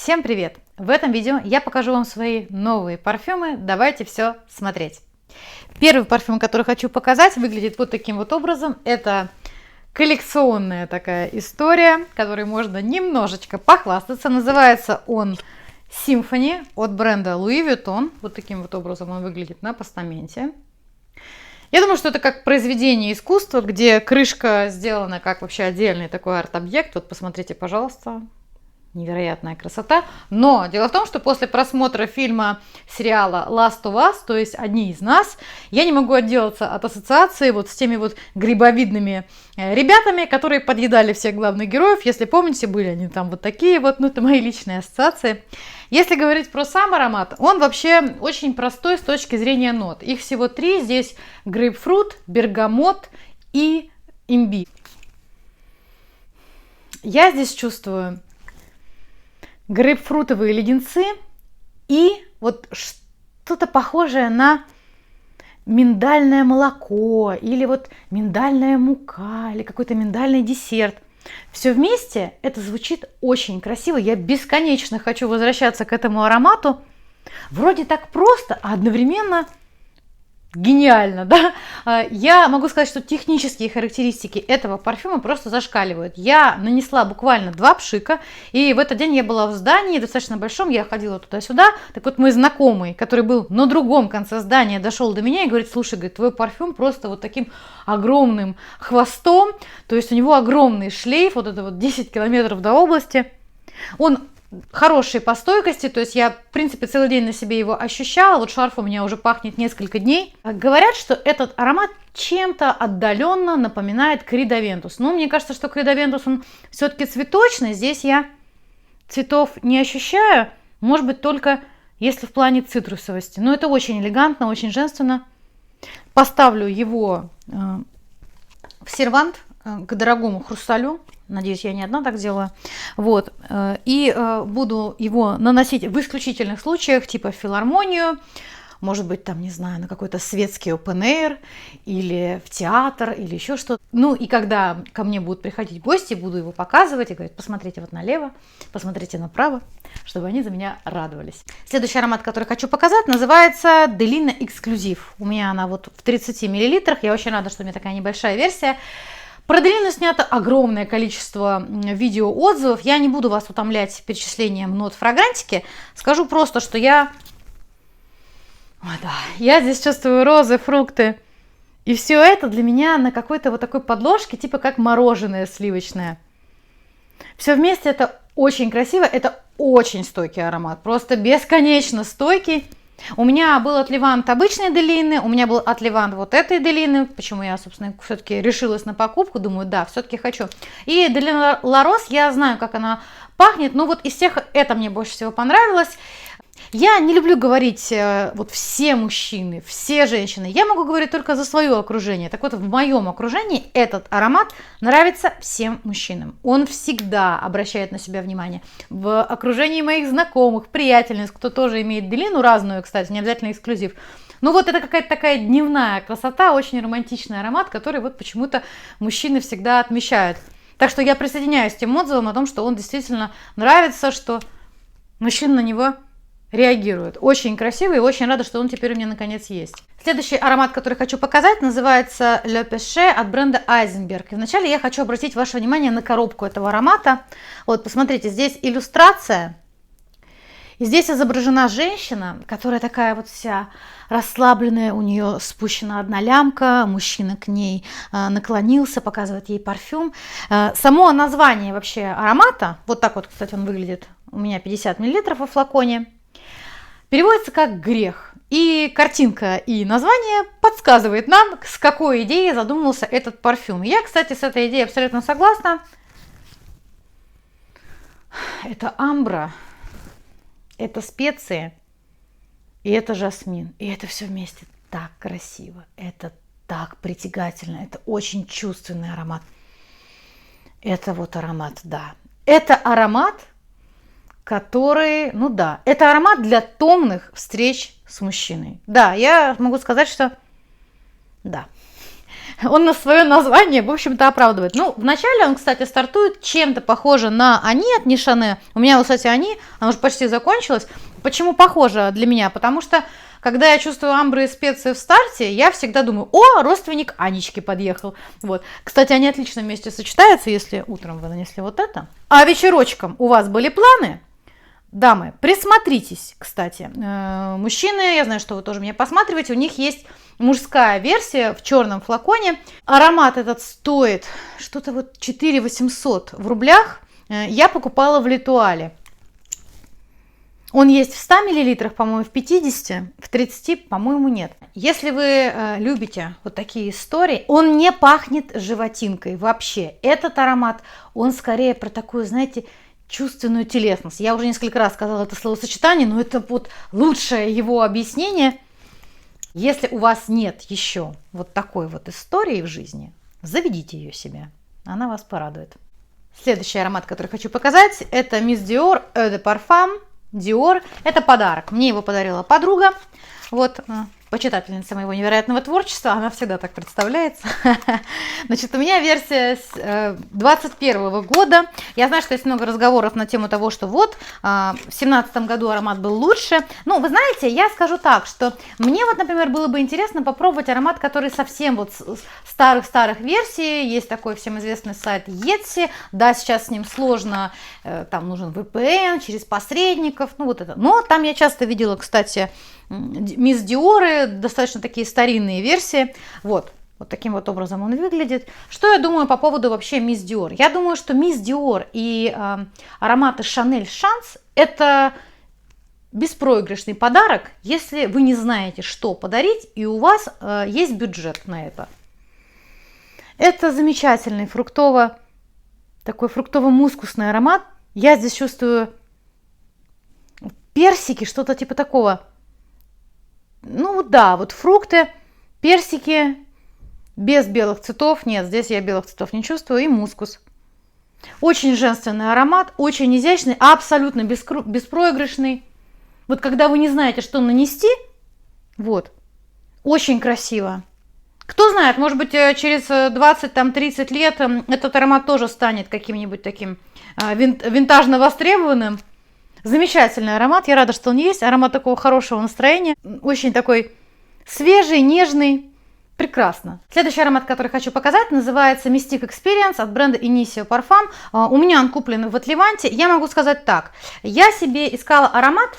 Всем привет! В этом видео я покажу вам свои новые парфюмы. Давайте все смотреть. Первый парфюм, который хочу показать, выглядит вот таким вот образом. Это коллекционная такая история, которой можно немножечко похвастаться. Называется он Symphony от бренда Louis Vuitton. Вот таким вот образом он выглядит на постаменте. Я думаю, что это как произведение искусства, где крышка сделана как вообще отдельный такой арт-объект. Вот посмотрите, пожалуйста. Невероятная красота. Но дело в том, что после просмотра сериала Last of Us, то есть «Одни из нас», я не могу отделаться от ассоциации вот с теми вот грибовидными ребятами, которые подъедали всех главных героев. Если помните, были они там вот такие вот, ну это мои личные ассоциации. Если говорить про сам аромат, он вообще очень простой с точки зрения нот. Их всего 3. Здесь грейпфрут, бергамот и имбирь. Я здесь чувствую грейпфрутовые леденцы и вот что-то похожее на миндальное молоко или вот миндальная мука или какой-то миндальный десерт. Все вместе это звучит очень красиво. Я бесконечно хочу возвращаться к этому аромату. Вроде так просто, а одновременно гениально, да? Я могу сказать, что технические характеристики этого парфюма просто зашкаливают. Я нанесла буквально 2 пшика, и в этот день я была в здании, достаточно большом, я ходила туда-сюда. Так вот, мой знакомый, который был на другом конце здания, дошел до меня и говорит: слушай, говорит, твой парфюм просто вот таким огромным хвостом, то есть у него огромный шлейф, вот это вот 10 километров до области. Он хороший по стойкости, то есть я, в принципе, целый день на себе его ощущала. Вот шарф у меня уже пахнет несколько дней. Говорят, что этот аромат чем-то отдаленно напоминает Credo Aventus. Но мне кажется, что Credo Aventus, он все-таки цветочный. Здесь я цветов не ощущаю. Может быть, только если в плане цитрусовости. Но это очень элегантно, очень женственно. Поставлю его в сервант к дорогому хрусталю. Надеюсь, я не одна так делаю. Вот. И буду его наносить в исключительных случаях, типа в филармонию, может быть, там, не знаю, на какой-то светский open air, или в театр, или еще что-то. Ну, и когда ко мне будут приходить гости, буду его показывать и говорить: посмотрите вот налево, посмотрите направо, чтобы они за меня радовались. Следующий аромат, который хочу показать, называется Delina Exclusive. У меня она вот в 30 мл. Я очень рада, что у меня такая небольшая версия. Про Делину снято огромное количество видеоотзывов. Я не буду вас утомлять перечислением нот фрагрантики. Скажу просто, что я здесь чувствую розы, фрукты. И все это для меня на какой-то вот такой подложке, типа как мороженое сливочное. Все вместе это очень красиво. Это очень стойкий аромат. Просто бесконечно стойкий. У меня был от Левант обычной Делины, у меня был от Левант вот этой Делины, почему я, собственно, все-таки решилась на покупку, думаю, да, все-таки хочу. И Делина Ла Рос, я знаю, как она пахнет, но вот из всех это мне больше всего понравилось. Я не люблю говорить вот все мужчины, все женщины. Я могу говорить только за свое окружение. Так вот, в моем окружении этот аромат нравится всем мужчинам. Он всегда обращает на себя внимание. В окружении моих знакомых, приятельниц, кто тоже имеет Делину разную, кстати, не обязательно эксклюзив. Ну вот это какая-то такая дневная красота, очень романтичный аромат, который вот почему-то мужчины всегда отмечают. Так что я присоединяюсь к тем отзывам о том, что он действительно нравится, что мужчина на него реагирует. Очень красивый и очень рада, что он теперь у меня наконец есть. Следующий аромат, который хочу показать, называется Le Péché от бренда Eisenberg. И вначале я хочу обратить ваше внимание на коробку этого аромата. Вот, посмотрите, здесь иллюстрация. И здесь изображена женщина, которая такая вот вся расслабленная, у нее спущена одна лямка, мужчина к ней наклонился, показывает ей парфюм. Само название вообще аромата, вот так вот, кстати, он выглядит, у меня 50 мл во флаконе, переводится как грех. И картинка и название подсказывает нам, с какой идеей задумался этот парфюм. Я, кстати, с этой идеей абсолютно согласна. Это амбра, это специи, и это жасмин. И это все вместе так красиво, это так притягательно, это очень чувственный аромат. Это вот аромат, да. Это аромат, который, ну да, это аромат для томных встреч с мужчиной. Да, я могу сказать, что да, Он на свое название, в общем-то, оправдывает. Ну, вначале он, кстати, стартует чем-то похоже на Они от Нишане. У меня, вот, кстати, Они, она уже почти закончилась. Почему похоже для меня? Потому что, когда я чувствую амбры и специи в старте, я всегда думаю, о, родственник Анечки подъехал. Вот. Кстати, они отлично вместе сочетаются, если утром вы нанесли вот это. А вечерочком у вас были планы? Дамы, присмотритесь, кстати. Мужчины, я знаю, что вы тоже меня посматриваете, у них есть мужская версия в черном флаконе. Аромат этот стоит что-то вот 4 800 в рублях. Я покупала в Литуале. Он есть в 100 мл, по-моему, в 50, в 30, по-моему, нет. Если вы любите вот такие истории, он не пахнет животинкой вообще. Этот аромат, он скорее про такую, знаете, чувственную телесность. Я уже несколько раз сказала это словосочетание, но это вот лучшее его объяснение. Если у вас нет еще вот такой вот истории в жизни, заведите ее себе. Она вас порадует. Следующий аромат, который хочу показать, это Miss Dior Eau de Parfum Dior. Это подарок. Мне его подарила подруга. Вот, почитательница моего невероятного творчества, она всегда так представляется. Значит, у меня версия с 2021 года. Я знаю, что есть много разговоров на тему того, что вот, в 2017 году аромат был лучше. Ну, вы знаете, я скажу так, что мне вот, например, было бы интересно попробовать аромат, который совсем вот старых-старых версий. Есть такой всем известный сайт Etsy. Да, сейчас с ним сложно, там нужен VPN, через посредников, ну вот это. Но там я часто видела, кстати, Мисс Диоры, достаточно такие старинные версии. Вот таким вот образом он выглядит. Что я думаю по поводу вообще Мисс Диор? Я думаю, что Мисс Диор и ароматы Шанель Шанс это беспроигрышный подарок, если вы не знаете, что подарить, и у вас есть бюджет на это. Это замечательный такой фруктово-мускусный аромат. Я здесь чувствую персики, что-то типа такого. Ну да, вот фрукты, персики, без белых цветов. Нет, здесь я белых цветов не чувствую. И мускус. Очень женственный аромат, очень изящный, абсолютно беспроигрышный. Вот когда вы не знаете, что нанести, вот, очень красиво. Кто знает, может быть, через 20-30 лет этот аромат тоже станет каким-нибудь таким винтажно востребованным. Замечательный аромат, я рада, что он есть. Аромат такого хорошего настроения, очень такой свежий, нежный, прекрасно. Следующий аромат, который хочу показать, называется Mystic Experience от бренда Initio Parfum. У меня он куплен в Отливанте. Я могу сказать так, я себе искала аромат,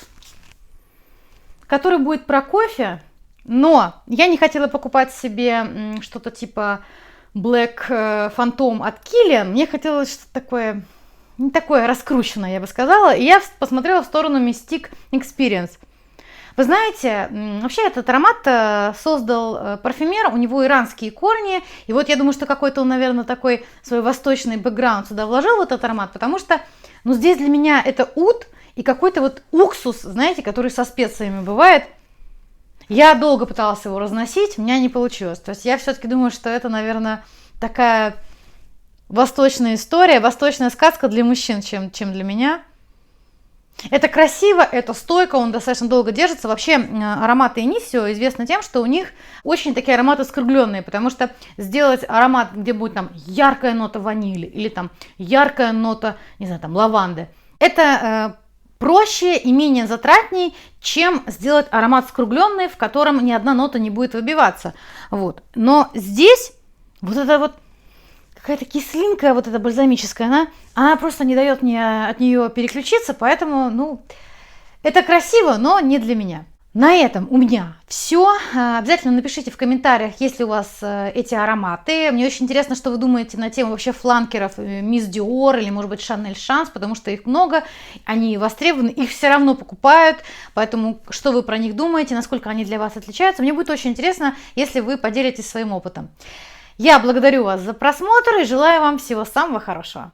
который будет про кофе, но я не хотела покупать себе что-то типа Black Phantom от Kilian. Мне хотелось что-то такое... не такое раскрученное, я бы сказала. И я посмотрела в сторону Mystic Experience. Вы знаете, вообще этот аромат создал парфюмер, у него иранские корни. И вот я думаю, что какой-то он, наверное, такой свой восточный бэкграунд сюда вложил, в этот аромат. Потому что, ну, здесь для меня это ут и какой-то вот уксус, знаете, который со специями бывает. Я долго пыталась его разносить, у меня не получилось. То есть я все-таки думаю, что это, наверное, такая... восточная история, восточная сказка для мужчин, чем для меня. Это красиво, это стойко, он достаточно долго держится. Вообще ароматы Initio известны тем, что у них очень такие ароматы скругленные, потому что сделать аромат, где будет там яркая нота ванили или там яркая нота, не знаю, там лаванды, это проще и менее затратней, чем сделать аромат скругленный, в котором ни одна нота не будет выбиваться. Вот. Но здесь вот это вот какая-то кислинка, вот эта бальзамическая, она просто не дает мне от нее переключиться, поэтому, ну, это красиво, но не для меня. На этом у меня все. Обязательно напишите в комментариях, есть ли у вас эти ароматы. Мне очень интересно, что вы думаете на тему вообще фланкеров Miss Dior или, может быть, Chanel Chance, потому что их много, они востребованы, их все равно покупают, поэтому что вы про них думаете, насколько они для вас отличаются. Мне будет очень интересно, если вы поделитесь своим опытом. Я благодарю вас за просмотр и желаю вам всего самого хорошего.